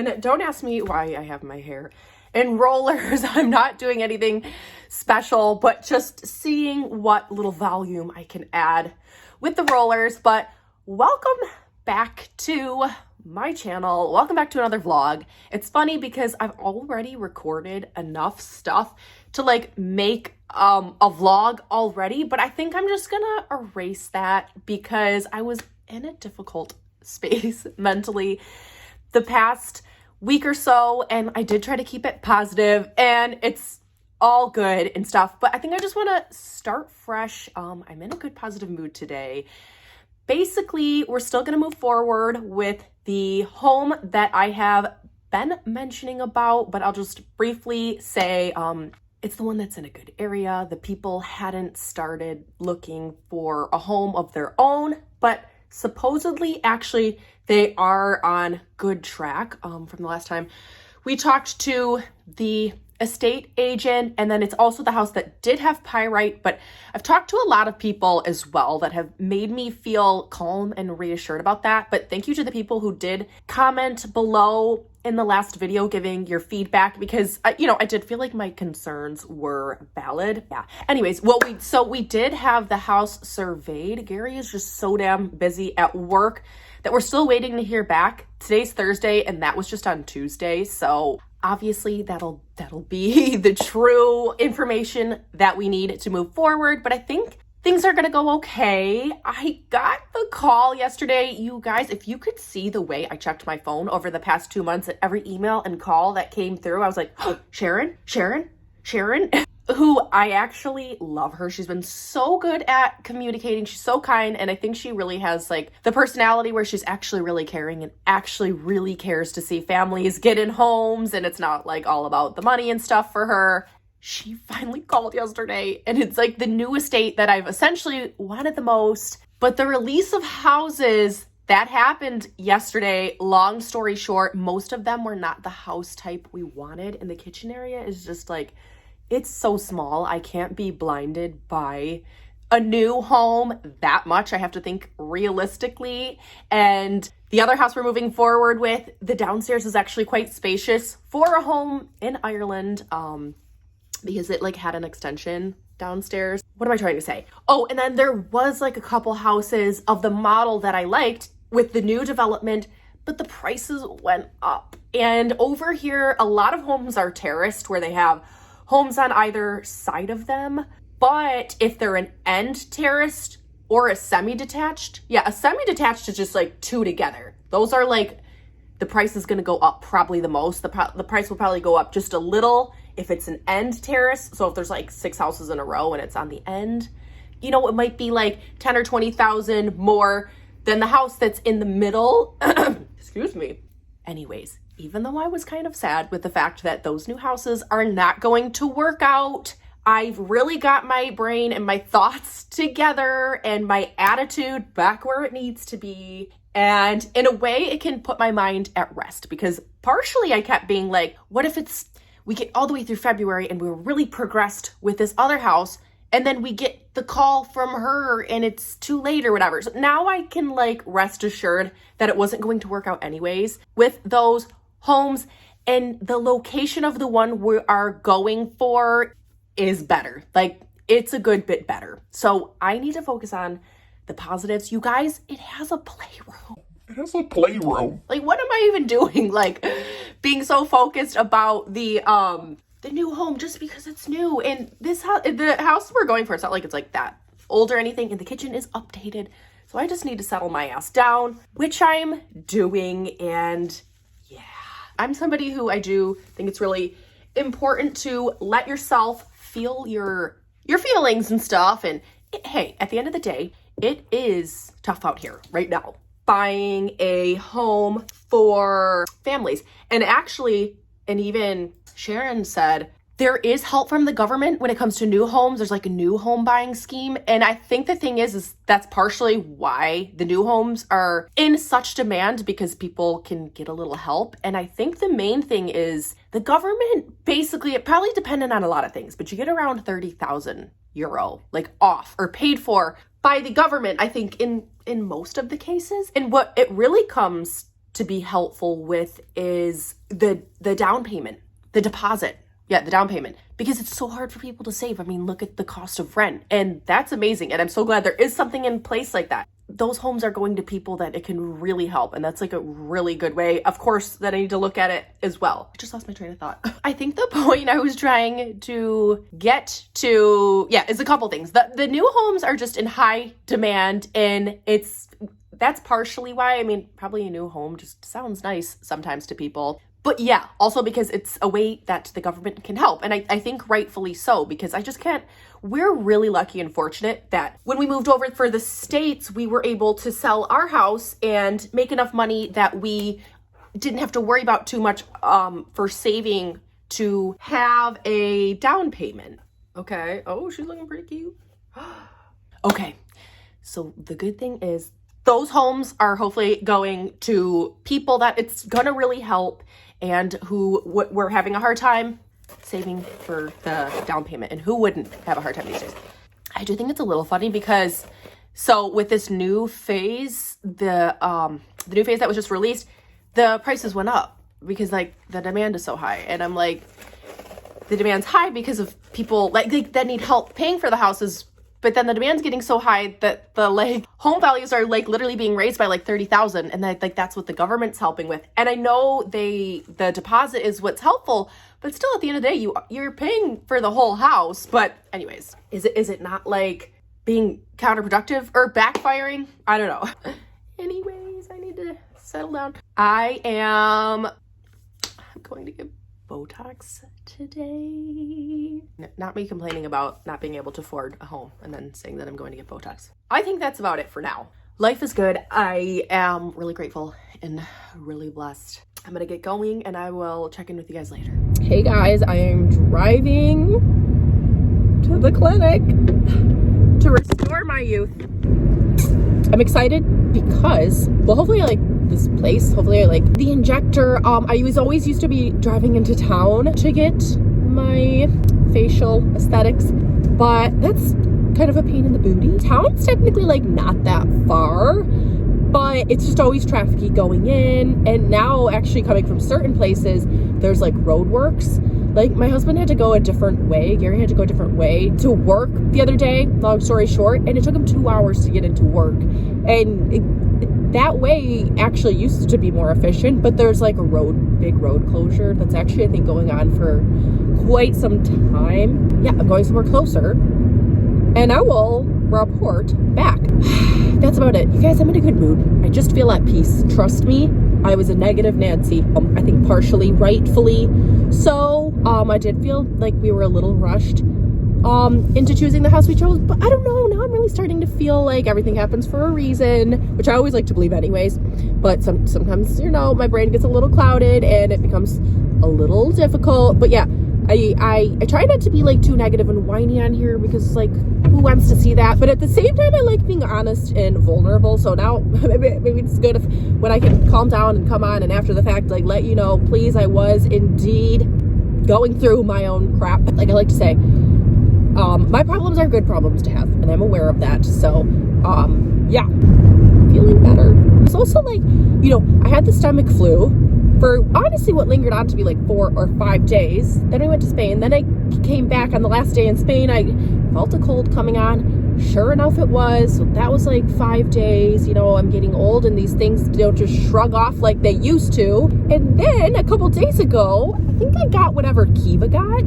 And don't ask me why I have my hair in rollers. I'm not doing anything special, but just seeing what little volume I can add with the rollers. But welcome back to my channel. Welcome back to another vlog. It's funny because I've already recorded enough stuff to like make a vlog already, but I think I'm just gonna erase that because I was in a difficult space mentally the past week or so, and I did try to keep it positive, and it's all good and stuff, but I think I just want to start fresh. I'm in a good positive mood today. Basically, we're still going to move forward with the home that I have been mentioning about, but I'll just briefly say it's the one that's in a good area. The people hadn't started looking for a home of their own, but supposedly, actually, they are on good track. From the last time we talked to the estate agent, and then it's also the house that did have pyrite, but I've talked to a lot of people as well that have made me feel calm and reassured about that. But thank you to the people who did comment below in the last video giving your feedback, because I did feel like my concerns were valid. Yeah. Anyways, we did have the house surveyed. Gary is just so damn busy at work that we're still waiting to hear back. Today's Thursday, and that was just on Tuesday. So obviously that'll be the true information that we need to move forward. But I think things are gonna go okay. I got the call yesterday. You guys, if you could see the way I checked my phone over the past 2 months at every email and call that came through, I was like, oh, Sharon, who I actually love her. She's been so good at communicating. She's so kind. And I think she really has like the personality where she's actually really caring and actually really cares to see families get in homes. And it's not like all about the money and stuff for her. She finally called yesterday, and it's like the new estate that I've essentially wanted the most. But the release of houses that happened yesterday, long story short, most of them were not the house type we wanted. And the kitchen area is just like, it's so small. I can't be blinded by a new home that much. I have to think realistically. And the other house we're moving forward with, the downstairs is actually quite spacious for a home in Ireland, because it like had an extension downstairs. What am I trying to say? Oh, and then there was like a couple houses of the model that I liked with the new development, but the prices went up. And over here, a lot of homes are terraced where they have homes on either side of them. But if they're an end terraced or a semi-detached, a semi-detached is just like two together. Those are like, the price is gonna go up probably the most. The price will probably go up just a little if it's an end terrace. So if there's like 6 houses in a row and it's on the end, it might be like 10 or 20,000 more than the house that's in the middle. Excuse me. Anyways, even though I was kind of sad with the fact that those new houses are not going to work out, I've really got my brain and my thoughts together and my attitude back where it needs to be. And in a way, it can put my mind at rest, because partially I kept being like, what if we get all the way through February and we're really progressed with this other house, and then we get the call from her and it's too late or whatever. So now I can like rest assured that it wasn't going to work out anyways with those homes, and the location of the one we are going for is better. Like, it's a good bit better. So I need to focus on the positives. You guys, it has a playroom. It has a playroom. Like, what am I even doing? Like, being so focused about the new home just because it's new. And this house, the house we're going for, it's not like it's like that old or anything. And the kitchen is updated. So I just need to settle my ass down, which I'm doing. And yeah, I'm somebody who I do think it's really important to let yourself feel your feelings and stuff. And hey, at the end of the day, it is tough out here right now, buying a home for families. And actually, and even Sharon said, there is help from the government when it comes to new homes. There's like a new home buying scheme. And I think the thing is that's partially why the new homes are in such demand, because people can get a little help. And I think the main thing is the government, basically, it probably depended on a lot of things, but you get around 30,000 euro like off or paid for by the government, I think in most of the cases. And what it really comes to be helpful with is the down payment, the deposit. Yeah, the down payment, because it's so hard for people to save. I mean, look at the cost of rent, and that's amazing. And I'm so glad there is something in place like that. Those homes are going to people that it can really help. And that's like a really good way, of course, that I need to look at it as well. I just lost my train of thought. I think the point I was trying to get to, is a couple things. The new homes are just in high demand, and that's partially why. I mean, probably a new home just sounds nice sometimes to people. But yeah, also because it's a way that the government can help. And I think rightfully so, because I just can't, we're really lucky and fortunate that when we moved over for the States, we were able to sell our house and make enough money that we didn't have to worry about too much for saving to have a down payment. Okay. Oh, she's looking pretty cute. Okay. So the good thing is those homes are hopefully going to people that it's going to really help and who were having a hard time saving for the down payment, and who wouldn't have a hard time these days. I do think it's a little funny because, so with this new phase, the new phase that was just released, the prices went up because like the demand is so high. And I'm like, the demand's high because of people like that need help paying for the houses. But then the demand's getting so high that the like home values are like literally being raised by like 30,000, and that's what the government's helping with. And I know the deposit is what's helpful, but still at the end of the day you're paying for the whole house. But anyways, is it not like being counterproductive or backfiring? I don't know. Anyways, I need to settle down. I'm going to get Botox today. Not me complaining about not being able to afford a home and then saying that I'm going to get Botox. I think that's about it for now. Life is good. I am really grateful and really blessed. I'm gonna get going and I will check in with you guys later. Hey guys, I am driving to the clinic to restore my youth. I'm excited because, well, hopefully I like this place. Hopefully I like the injector. I was always used to be driving into town to get my facial aesthetics, but that's kind of a pain in the booty. Town's technically like not that far, but it's just always trafficy going in. And now actually coming from certain places, there's like roadworks. Like my husband had to go a different way. Gary had to go a different way to work the other day, long story short, and it took him 2 hours to get into work. And that way actually used to be more efficient, but there's like a big road closure that's actually, I think, going on for quite some time. Yeah, I'm going somewhere closer and I will report back. That's about it. You guys, I'm in a good mood. I just feel at peace. Trust me, I was a negative Nancy. I think partially rightfully so. I did feel like we were a little rushed into choosing the house we chose, but I don't know, now I'm really starting to feel like everything happens for a reason, which I always like to believe anyways, but sometimes, you know, my brain gets a little clouded and it becomes a little difficult. But yeah, I try not to be like too negative and whiny on here because like who wants to see that? But at the same time, I like being honest and vulnerable. So now maybe it's good if when I can calm down and come on and after the fact like let you know, please, I was indeed going through my own crap. Like I like to say, my problems are good problems to have, and I'm aware of that. So yeah, feeling better. It's also like, you know, I had the stomach flu for honestly what lingered on to be like 4 or 5 days. Then I went to Spain. Then I came back on the last day in Spain. I felt a cold coming on. Sure enough, it was. So that was like 5 days. You know, I'm getting old and these things don't just shrug off like they used to. And then a couple days ago, I think I got whatever Kiva got.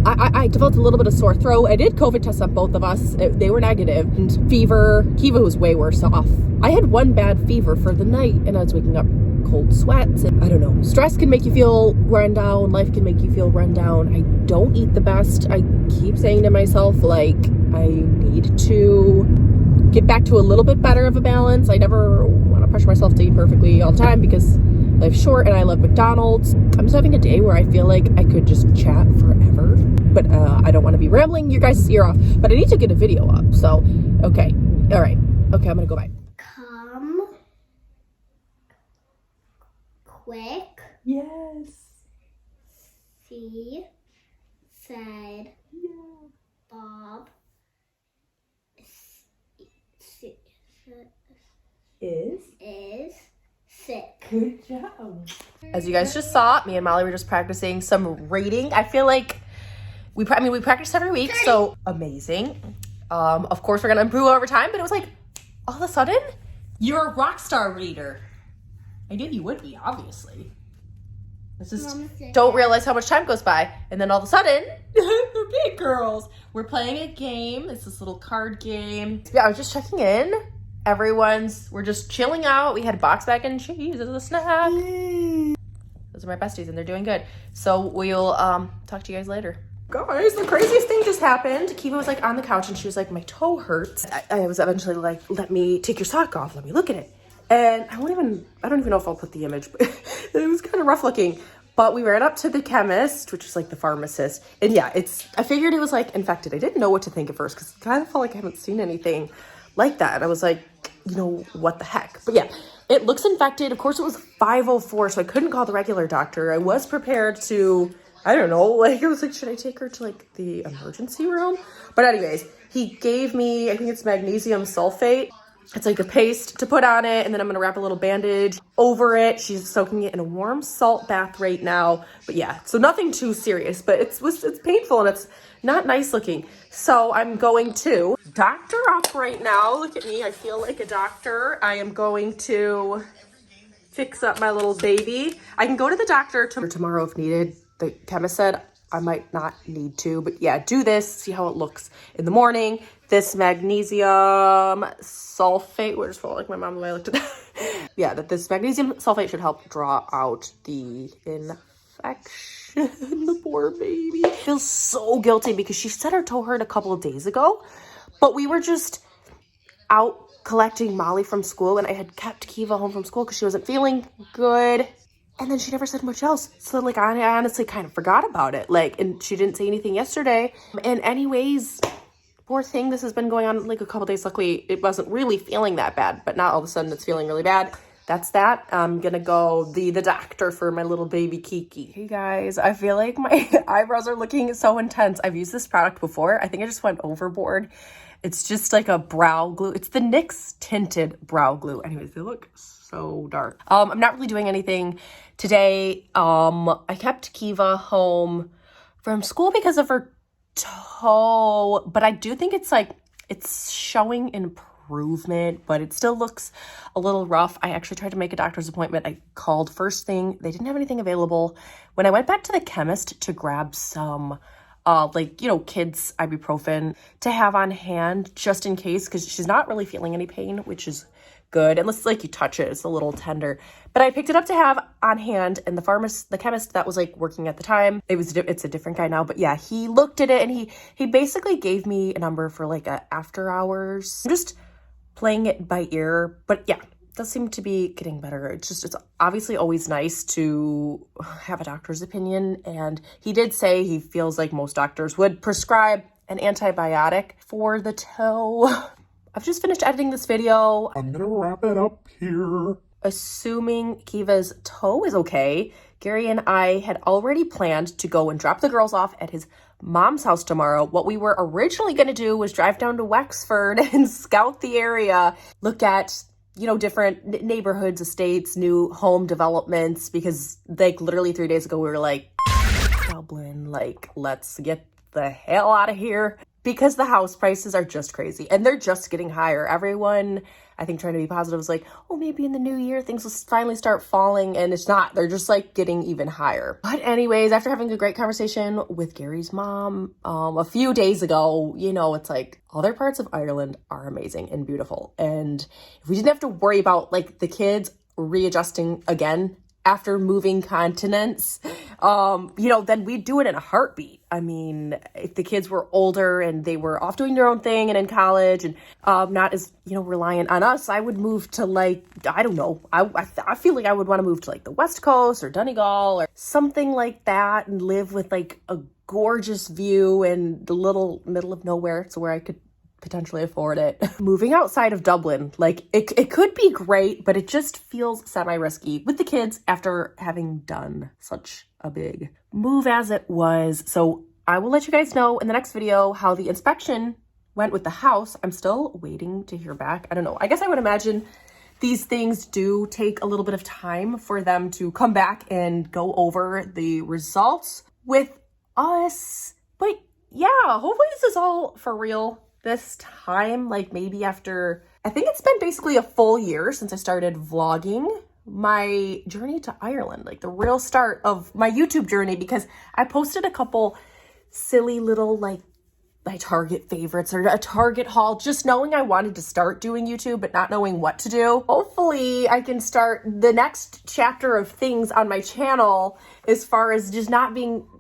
I developed a little bit of sore throat. I did COVID tests on both of us. They were negative. And fever. Kiva was way worse off. I had one bad fever for the night and I was waking up cold sweats. And I don't know. Stress can make you feel run down. Life can make you feel run down. I don't eat the best. I keep saying to myself, like, I need to get back to a little bit better of a balance. I never want to pressure myself to eat perfectly all the time because life's short and I love McDonald's. I'm just having a day where I feel like I could just chat forever. But I don't want to be rambling your guys' ear off. But I need to get a video up. So, okay. All right. Okay, I'm going to go back. Come quick. Yes. She said, Yeah. Bob Is is sick. Good job. As you guys just saw, me and Molly were just practicing some reading. I feel like we practice every week, so amazing. Of course, we're gonna improve over time, but it was like, all of a sudden, you're a rock star reader. I knew you would be, obviously. It's just don't realize how much time goes by, and then all of a sudden, we're big girls. We're playing a game. It's this little card game. Yeah, I was just checking in. We're just chilling out. We had box mac and cheese as a snack. Those are my besties, and they're doing good. So we'll talk to you guys later. Guys, the craziest thing just happened. Kiva was like on the couch and she was like, my toe hurts. I was eventually like, let me take your sock off. Let me look at it. And I don't even know if I'll put the image, but it was kind of rough looking. But we ran up to the chemist, which is like the pharmacist. And yeah, I figured it was like infected. I didn't know what to think at first because it kind of felt like I haven't seen anything like that. And I was like, you know, what the heck? But yeah, it looks infected. Of course, it was 5:04, so I couldn't call the regular doctor. I was prepared to, I don't know, like, I was like, should I take her to like the emergency room? But anyways, he gave me, I think it's magnesium sulfate. It's like a paste to put on it, and then I'm gonna wrap a little bandage over it. She's soaking it in a warm salt bath right now. But yeah, so nothing too serious, but it's painful and it's not nice looking. So I'm going to doctor up right now. Look at me, I feel like a doctor. I am going to fix up my little baby. I can go to the doctor tomorrow if needed. The chemist said I might not need to, but yeah, do this, see how it looks in the morning. This magnesium sulfate, where's for like my mom and I looked at that. Yeah, that this magnesium sulfate should help draw out the infection. The poor baby. I feel so guilty because she said her toe hurt a couple of days ago, but we were just out collecting Molly from school and I had kept Kiva home from school because she wasn't feeling good. And then she never said much else. So like I honestly kind of forgot about it. Like, and she didn't say anything yesterday. And anyways, poor thing, this has been going on like a couple days. Luckily, it wasn't really feeling that bad, but now all of a sudden it's feeling really bad. That's that. I'm gonna go the doctor for my little baby Kiki. Hey guys, I feel like my eyebrows are looking so intense. I've used this product before. I think I just went overboard. It's just like a brow glue. It's the NYX tinted brow glue. Anyways, they look so dark. I'm not really doing anything today. I kept Kiva home from school because of her toe, but I do think it's showing improvement, but it still looks a little rough. I actually tried to make a doctor's appointment. I called first thing. They didn't have anything available. When I went back to the chemist to grab some kids ibuprofen to have on hand just in case, because she's not really feeling any pain, which is good. Unless like you touch it, it's a little tender. But I picked it up to have on hand, and the chemist that was like working at the time, it's a different guy now, but yeah, he looked at it and he basically gave me a number for like a after hours. I'm just playing it by ear, but yeah, it does seem to be getting better. It's obviously always nice to have a doctor's opinion, and he did say he feels like most doctors would prescribe an antibiotic for the toe. I've just finished editing this video. I'm gonna wrap it up here. Assuming Kiva's toe is okay, Gary and I had already planned to go and drop the girls off at his mom's house tomorrow. What we were originally going to do was drive down to Wexford and scout the area, look at, different neighborhoods, estates, new home developments, because like literally 3 days ago, we were like, Dublin, like, let's get the hell out of here. Because the house prices are just crazy and they're just getting higher. Everyone, I think, trying to be positive is like, oh, maybe in the new year things will finally start falling, and it's not. They're just like getting even higher. But anyways, after having a great conversation with Gary's mom a few days ago, it's like other parts of Ireland are amazing and beautiful. And if we didn't have to worry about like the kids readjusting again after moving continents, then we'd do it in a heartbeat. I mean, if the kids were older and they were off doing their own thing and in college and not as, reliant on us, I would move to like, I don't know. I feel like I would want to move to like the West Coast or Donegal or something like that and live with like a gorgeous view in the little middle of nowhere. So where I could potentially afford it. Moving outside of Dublin, like it could be great, but it just feels semi-risky with the kids after having done such a big move as it was. So I will let you guys know in the next video how the inspection went with the house. I'm still waiting to hear back. I don't know. I guess I would imagine these things do take a little bit of time for them to come back and go over the results with us. But yeah, hopefully this is all for real this time. Like maybe after, I think it's been basically a full year since I started vlogging my journey to Ireland, like the real start of my YouTube journey, because I posted a couple silly little like my Target favorites or a Target haul, just knowing I wanted to start doing YouTube but not knowing what to do. Hopefully I can start the next chapter of things on my channel as far as just not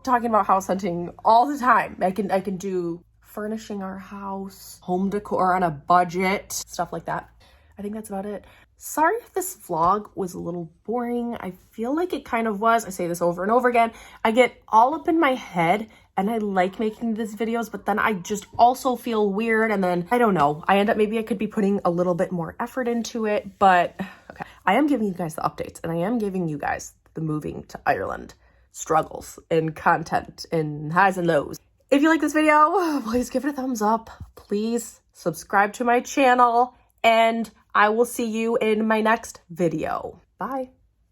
talking about house hunting all the time. I can do furnishing our house, home decor on a budget, stuff like that. I think that's about it. Sorry if this vlog was a little boring. I feel like it kind of was. I say this over and over again. I get all up in my head and I like making these videos, but then I just also feel weird. And then I don't know, maybe I could be putting a little bit more effort into it, but okay. I am giving you guys the updates and I am giving you guys the moving to Ireland struggles and content and highs and lows. If you like this video, please give it a thumbs up. Please subscribe to my channel and I will see you in my next video. Bye.